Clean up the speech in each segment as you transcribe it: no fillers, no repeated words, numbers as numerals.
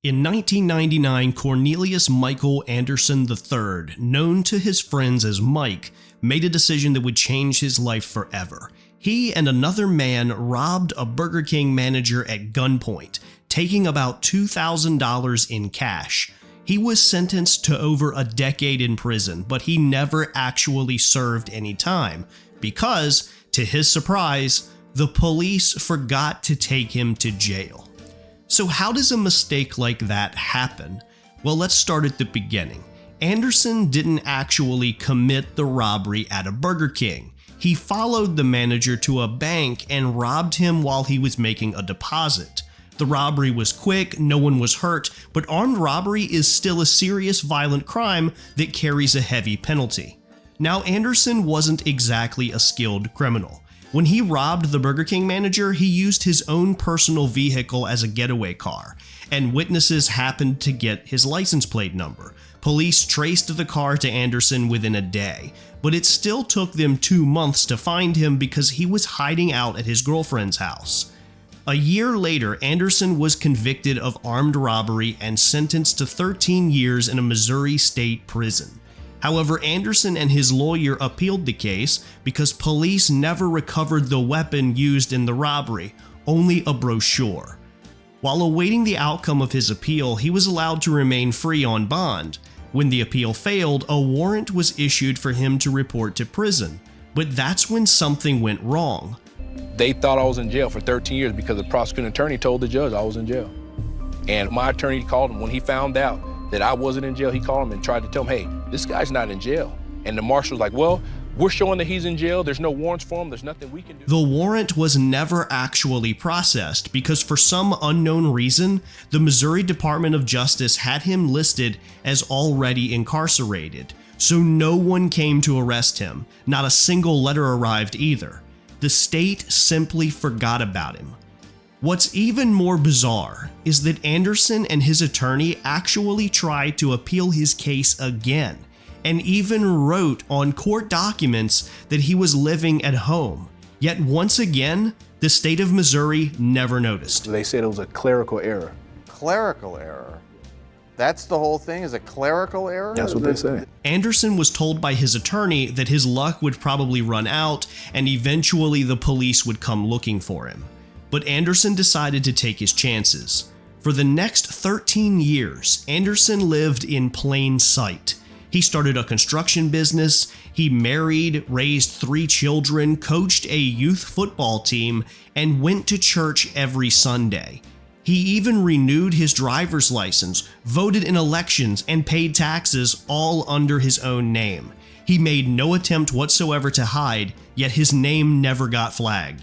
In 1999, Cornelius Michael Anderson III, known to his friends as Mike, made a decision that would change his life forever. He and another man robbed a Burger King manager at gunpoint, taking about $2,000 in cash. He was sentenced to over a decade in prison, but he never actually served any time because, to his surprise, the police forgot to take him to jail. So how does a mistake like that happen? Well, let's start at the beginning. Anderson didn't actually commit the robbery at a Burger King. He followed the manager to a bank and robbed him while he was making a deposit. The robbery was quick, no one was hurt, but armed robbery is still a serious violent crime that carries a heavy penalty. Now, Anderson wasn't exactly a skilled criminal. When he robbed the Burger King manager, he used his own personal vehicle as a getaway car, and witnesses happened to get his license plate number. Police traced the car to Anderson within a day, but it still took them 2 months to find him because he was hiding out at his girlfriend's house. A year later, Anderson was convicted of armed robbery and sentenced to 13 years in a Missouri state prison. However, Anderson and his lawyer appealed the case because police never recovered the weapon used in the robbery, only a brochure. While awaiting the outcome of his appeal, he was allowed to remain free on bond. When the appeal failed, a warrant was issued for him to report to prison. But that's when something went wrong. They thought I was in jail for 13 years because the prosecuting attorney told the judge I was in jail. And my attorney called him when he found out that I wasn't in jail. He called him and tried to tell him, hey, this guy's not in jail. And the marshal was like, well, we're showing that he's in jail. There's no warrants for him. There's nothing we can do. The warrant was never actually processed because for some unknown reason, the Missouri Department of Justice had him listed as already incarcerated. So no one came to arrest him. Not a single letter arrived either. The state simply forgot about him. What's even more bizarre is that Anderson and his attorney actually tried to appeal his case again, and even wrote on court documents that he was living at home. Yet once again, the state of Missouri never noticed. They said it was a clerical error. Clerical error? That's the whole thing, is a clerical error? That's what they say. Anderson was told by his attorney that his luck would probably run out and eventually the police would come looking for him. But Anderson decided to take his chances. For the next 13 years, Anderson lived in plain sight. He started a construction business, he married, raised 3 children, coached a youth football team, and went to church every Sunday. He even renewed his driver's license, voted in elections, and paid taxes all under his own name. He made no attempt whatsoever to hide, yet his name never got flagged.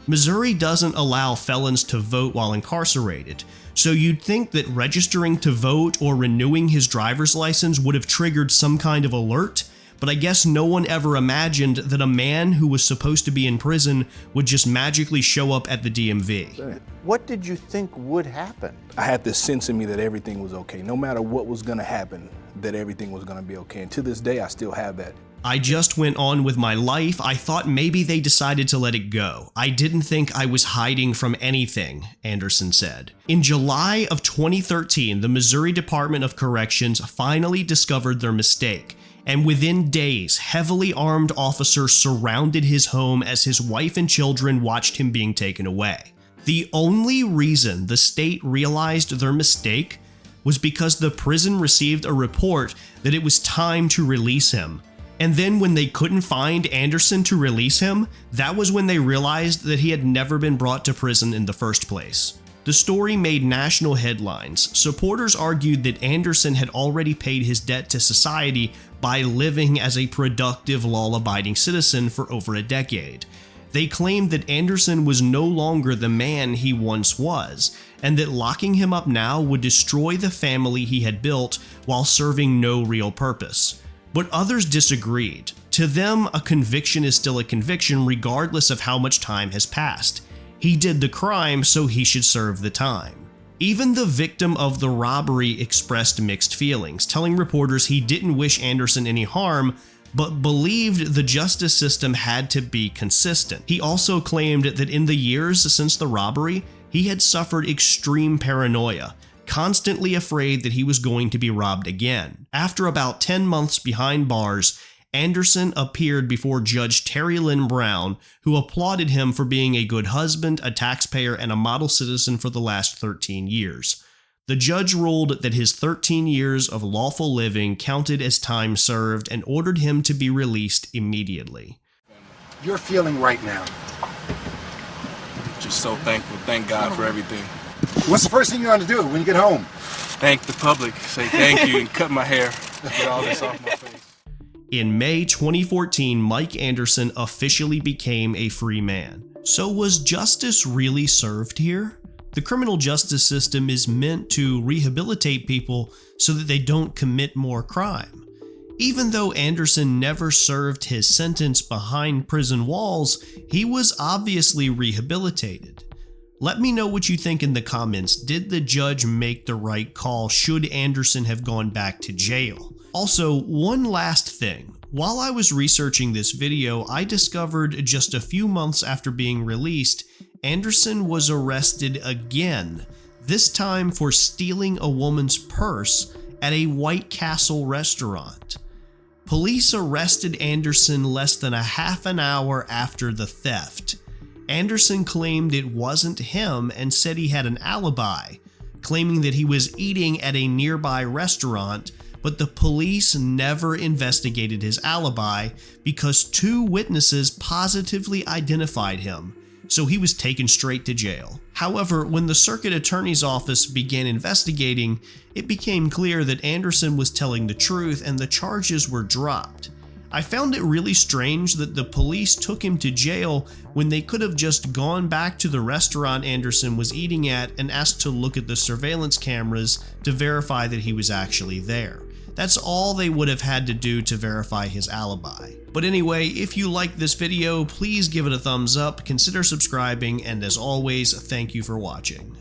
Missouri doesn't allow felons to vote while incarcerated, so you'd think that registering to vote or renewing his driver's license would have triggered some kind of alert, but I guess no one ever imagined that a man who was supposed to be in prison would just magically show up at the DMV. What did you think would happen? I had this sense in me that everything was okay. No matter what was going to happen, that everything was going to be okay. And to this day, I still have that. I just went on with my life. I thought maybe they decided to let it go. I didn't think I was hiding from anything, Anderson said. In July of 2013, the Missouri Department of Corrections finally discovered their mistake, and within days, heavily armed officers surrounded his home as his wife and children watched him being taken away. The only reason the state realized their mistake was because the prison received a report that it was time to release him. And then when they couldn't find Anderson to release him, that was when they realized that he had never been brought to prison in the first place. The story made national headlines. Supporters argued that Anderson had already paid his debt to society by living as a productive, law-abiding citizen for over a decade. They claimed that Anderson was no longer the man he once was, and that locking him up now would destroy the family he had built while serving no real purpose. But others disagreed. To them, a conviction is still a conviction regardless of how much time has passed. He did the crime, so he should serve the time. Even the victim of the robbery expressed mixed feelings, telling reporters he didn't wish Anderson any harm, but believed the justice system had to be consistent. He also claimed that in the years since the robbery, he had suffered extreme paranoia, constantly afraid that he was going to be robbed again. After about 10 months behind bars, Anderson appeared before Judge Terry Lynn Brown, who applauded him for being a good husband, a taxpayer, and a model citizen for the last 13 years. The judge ruled that his 13 years of lawful living counted as time served and ordered him to be released immediately. You're feeling right now? Just so thankful. Thank God for everything. What's the first thing you want to do when you get home? Thank the public, say thank you, and cut my hair, get all this off my face. In May 2014, Mike Anderson officially became a free man. So was justice really served here? The criminal justice system is meant to rehabilitate people so that they don't commit more crime. Even though Anderson never served his sentence behind prison walls, he was obviously rehabilitated. Let me know what you think in the comments. Did the judge make the right call? Should Anderson have gone back to jail? Also, one last thing. While I was researching this video, I discovered just a few months after being released, Anderson was arrested again, this time for stealing a woman's purse at a White Castle restaurant. Police arrested Anderson less than a half an hour after the theft. Anderson claimed it wasn't him and said he had an alibi, claiming that he was eating at a nearby restaurant, but the police never investigated his alibi because 2 witnesses positively identified him, so he was taken straight to jail. However, when the circuit attorney's office began investigating, it became clear that Anderson was telling the truth and the charges were dropped. I found it really strange that the police took him to jail when they could have just gone back to the restaurant Anderson was eating at and asked to look at the surveillance cameras to verify that he was actually there. That's all they would have had to do to verify his alibi. But anyway, if you liked this video, please give it a thumbs up, consider subscribing, and as always, thank you for watching.